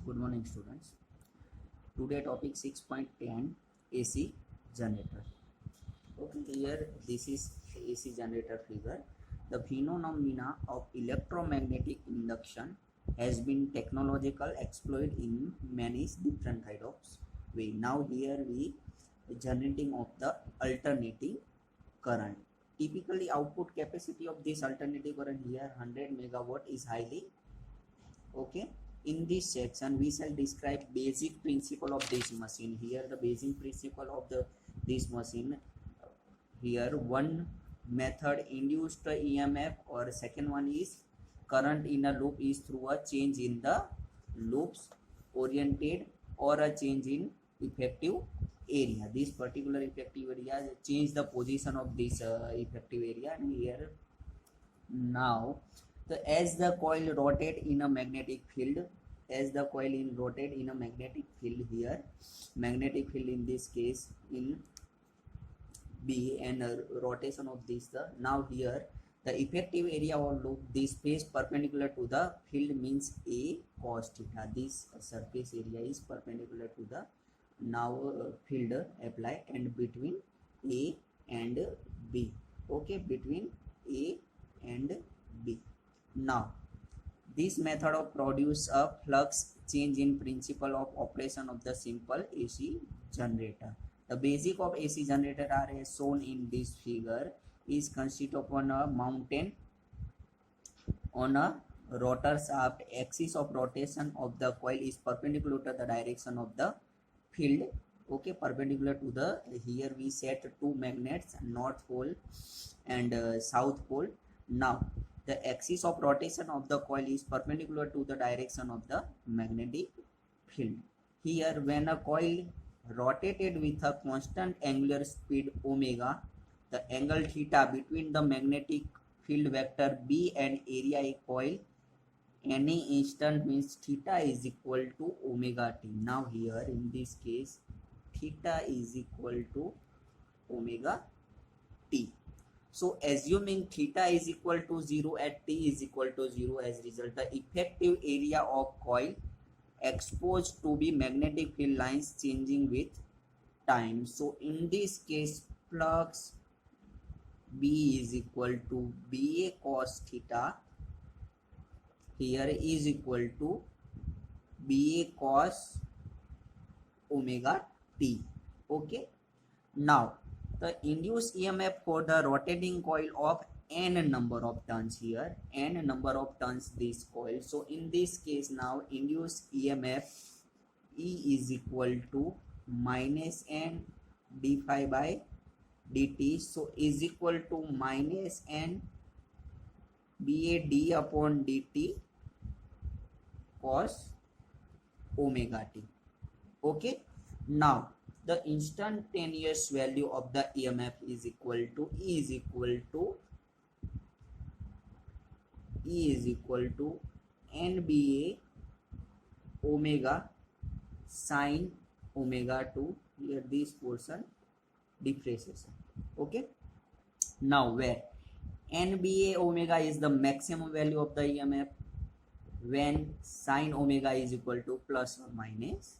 Good morning, students. Today topic 6.10 AC generator. Okay, here this is AC generator figure. The phenomena of electromagnetic induction has been technological exploit in many different kind of way. Now here we generating of the alternating current. Typically output capacity of this alternating current here 100 megawatt is highly okay. In this section we shall describe basic principle of this machine. Here the basic principle of this machine. Here one method induced EMF, or second one is current in a loop is through a change in the loops oriented or a change in effective area. This particular effective area change the position of this effective area. And here now as the coil rotate in a magnetic field, here magnetic field in this case in B, and rotation of this now here the effective area of loop, this face perpendicular to the field means A cos theta. This surface area is perpendicular to the now field apply, and between A and B, okay, between A and B. Now this method of produce a flux change in principle of operation of the simple AC generator. The basic of AC generator are as shown in this figure is consist of on a mountain on a rotor shaft. Axis of rotation of the coil is perpendicular to the direction of the field, okay, perpendicular to the, here we set two magnets, north pole and south pole. Now the axis of rotation of the coil is perpendicular to the direction of the magnetic field. Here when a coil rotated with a constant angular speed omega, the angle theta between the magnetic field vector B and area a coil any instant means theta is equal to omega t. Now here in this case theta is equal to omega t. So assuming theta is equal to 0 at t is equal to 0, as result the effective area of coil exposed to be magnetic field lines changing with time. So in this case flux B is equal to BA cos theta, here is equal to BA cos omega t, okay. Now the induced EMF for the rotating coil of n number of turns, here n number of turns this coil. So in this case now induced EMF E is equal to minus n d phi by dt, so is equal to minus n ba d upon dt cos omega t, okay. Now the instantaneous value of the EMF is equal to E is equal to NBA omega sin omega 2, here this portion differentiation, okay. Now where NBA omega is the maximum value of the EMF when sin omega is equal to plus or minus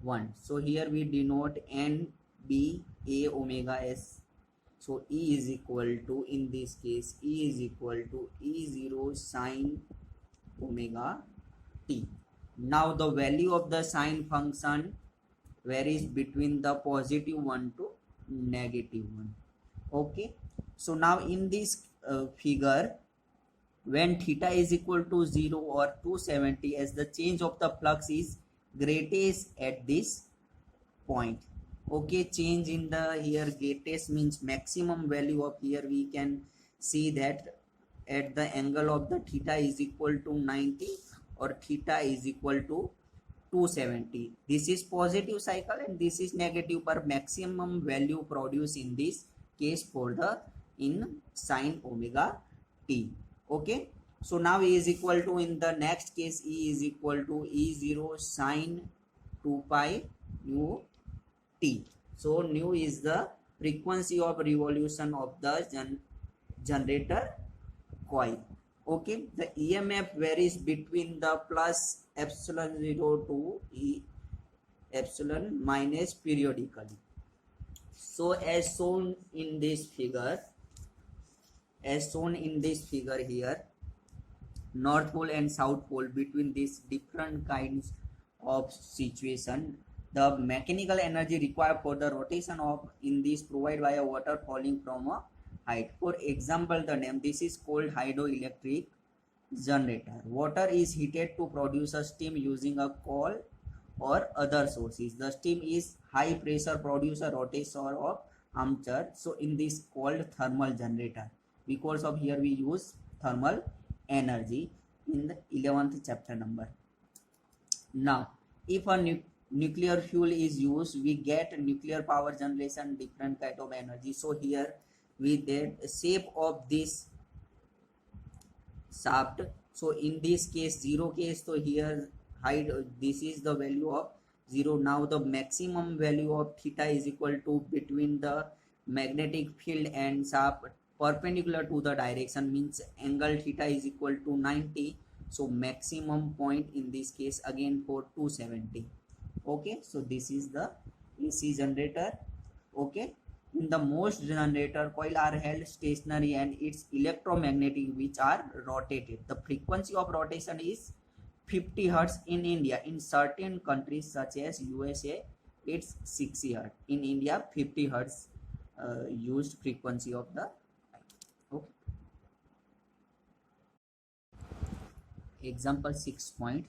1. So here we denote NBA omega s. So E is equal to, in this case E is equal to E0 sin omega t. Now the value of the sine function varies between the positive 1 to negative 1, okay. So now in this figure when theta is equal to 0 or 270, as the change of the flux is greatest at this point, okay, change in the here greatest means maximum value of, here we can see that at the angle of the theta is equal to 90 or theta is equal to 270. This is positive cycle and this is negative, but maximum value produced in this case for the in sin omega t, okay. So now E is equal to, in the next case E is equal to E0 sin 2 pi nu t. So nu is the frequency of revolution of the generator coil, Okay, the EMF varies between the plus epsilon 0 to epsilon minus periodically. So as shown in this figure, here, north pole and south pole, between these different kinds of situation, the mechanical energy required for the rotation of in this provided by a water falling from a height. For example, the name, this is called hydroelectric generator. Water is heated to produce a steam using a coal or other sources. The steam is high pressure, produce a rotation of armature. So in this called thermal generator, because of here we use thermal energy in the 11th chapter number. Now if a nuclear fuel is used, we get nuclear power generation, different kind of energy. So here with the shape of this shaft, so in this case 0 case, so here height, this is the value of 0. Now the maximum value of theta is equal to between the magnetic field and shaft perpendicular to the direction, means angle theta is equal to 90. So maximum point in this case again for 270. Okay, so this is the AC generator. Okay, in the most generator coil are held stationary and its electromagnetic which are rotated. The frequency of rotation is 50 Hz in India. In certain countries such as USA, it's 60 Hz. In India, 50 Hz used frequency of the. Okay. Example 6.2.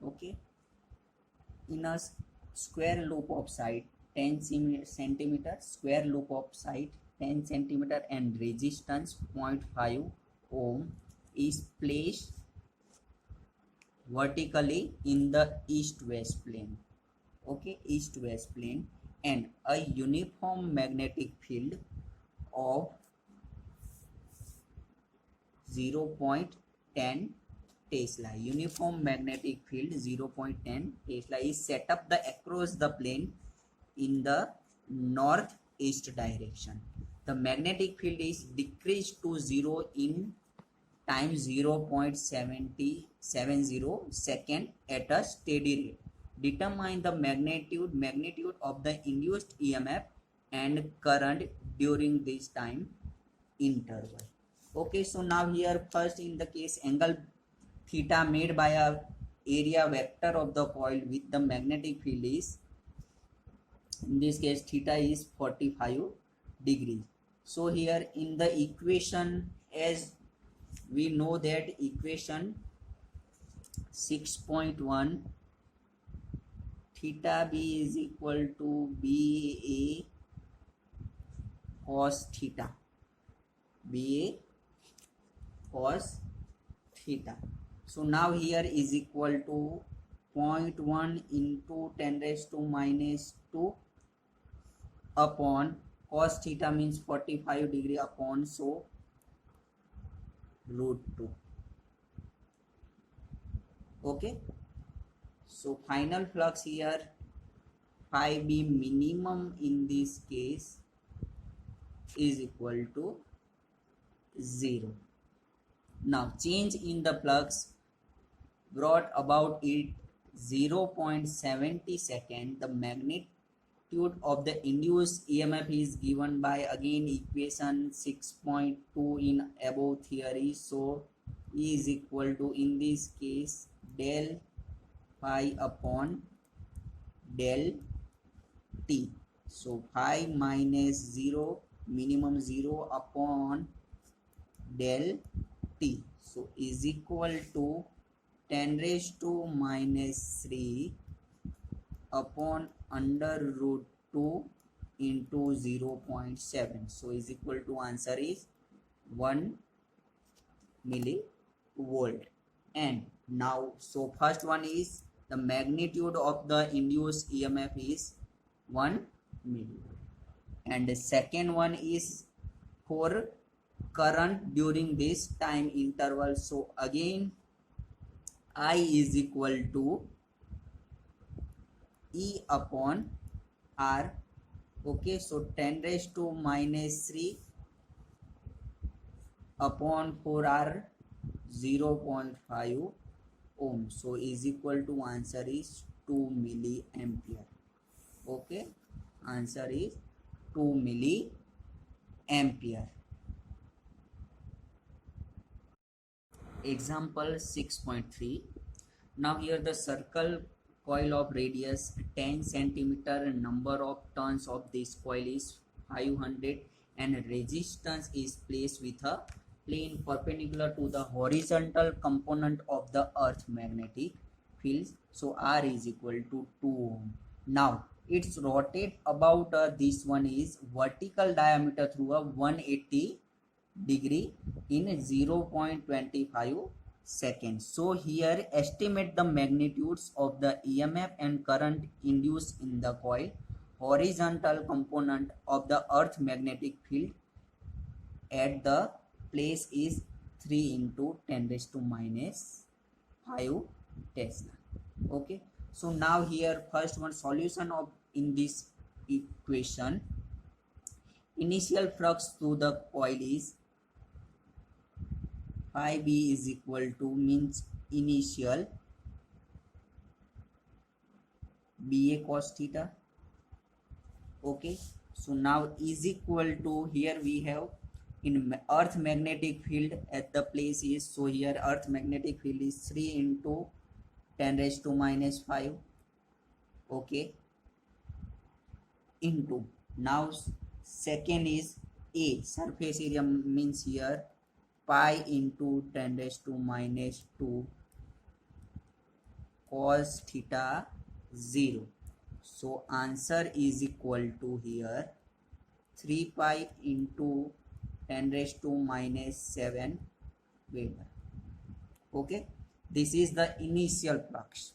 Okay, in a square loop of side 10 centimeter, square loop of side 10 centimeter and resistance 0.5 ohm is placed vertically in the east-west plane. Okay, east-west plane, and a uniform magnetic field of 0.10 Tesla. Uniform magnetic field 0.10 Tesla is set up across the plane in the northeast direction. The magnetic field is decreased to 0 in time 0.70 second at a steady rate. Determine the magnitude of the induced EMF and current during this time interval. Okay, so now here first in the case angle theta made by a area vector of the coil with the magnetic field is, in this case theta is 45 degrees. So here in the equation, as we know that equation 6.1, theta b is equal to ba cos theta, ba cos theta. So now here is equal to 0.1 into 10 raised to minus 2 upon cos theta means 45 degree upon, so root 2. Okay, so final flux here phi b minimum in this case is equal to 0. Now change in the flux brought about it 0.70 second. The magnitude of the induced EMF is given by again equation 6.2 in above theory. So E is equal to, in this case, del phi upon del t. So phi minus 0, minimum 0 upon del t. So is equal to 10 raised to minus 3 upon under root 2 into 0.7. So is equal to, answer is 1 millivolt. And now, so first one is the magnitude of the induced EMF is 1 millivolt, and the second one is for current during this time interval. So again I is equal to E upon R. Okay, so 10 raised to minus 3 upon 4 are 0.5 ohm, so is equal to answer is 2 milliampere. Okay, answer is 2 milliampere. Example 6.3. Now here the circle coil of radius 10 centimeter, number of turns of this coil is 500 and resistance is placed with a plane perpendicular to the horizontal component of the earth magnetic field. So R is equal to 2 ohm. Now it's rotate about this one is vertical diameter through a 180 degree in 0.25 seconds. So here estimate the magnitudes of the EMF and current induced in the coil. Horizontal component of the earth magnetic field at the place is 3 into 10 raised to minus 5 Tesla. Okay, so now here first one solution of in this equation. Initial flux through the coil is phi b is equal to means initial BA cos theta. Okay, so now is equal to, here we have in earth magnetic field at the place is, so here earth magnetic field is 3 into 10 raised to minus 5. Okay, into, now second is A, surface area means here pi into 10 raised to minus 2 cos theta 0. So answer is equal to here 3 pi into 10 raised to minus 7 Weber. Okay, this is the initial flux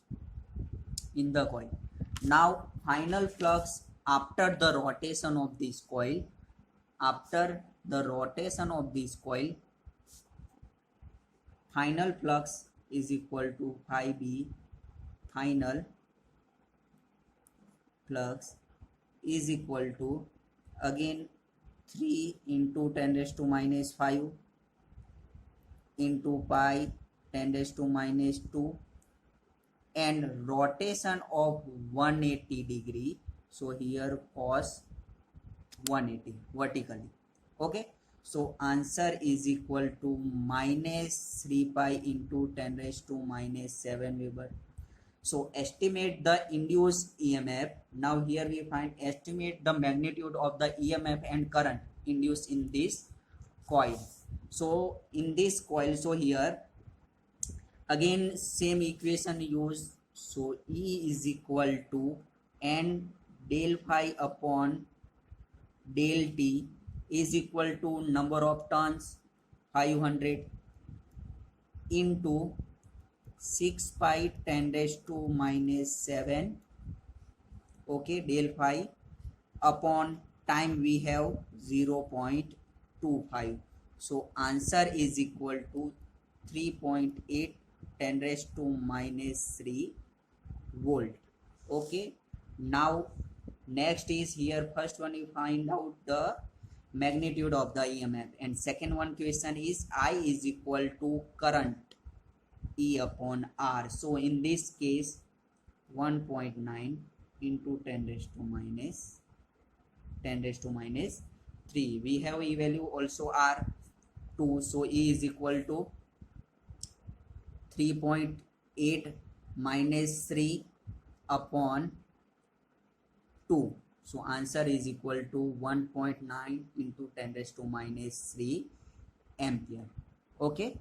in the coil. Now final flux after the rotation of this coil, after the rotation of this coil, final flux is equal to phi b. Final flux is equal to again 3 into 10 raised to minus 5 into pi 10 raised to minus 2 and rotation of 180 degree. So here cos 180 vertically. Okay, so answer is equal to minus 3 pi into 10 raised to minus 7 Weber. So estimate the induced EMF. Now here we find estimate the magnitude of the EMF and current induced in this coil. So in this coil, so here again same equation used. So E is equal to N del phi upon del T is equal to number of turns 500 into 6 pi 10 raised to minus 7. Okay, del phi upon time we have 0.25. So answer is equal to 3.8 10 raised to minus 3 volt. Okay, now next is here first one you find out the magnitude of the EMF and second one question is I is equal to current E upon R. So in this case 1.9 into 10 raised to minus 3. We have E value also R 2. So E is equal to 3.8 minus 3 upon 2. So answer is equal to 1.9 into 10 raised to minus 3 ampere. Okay.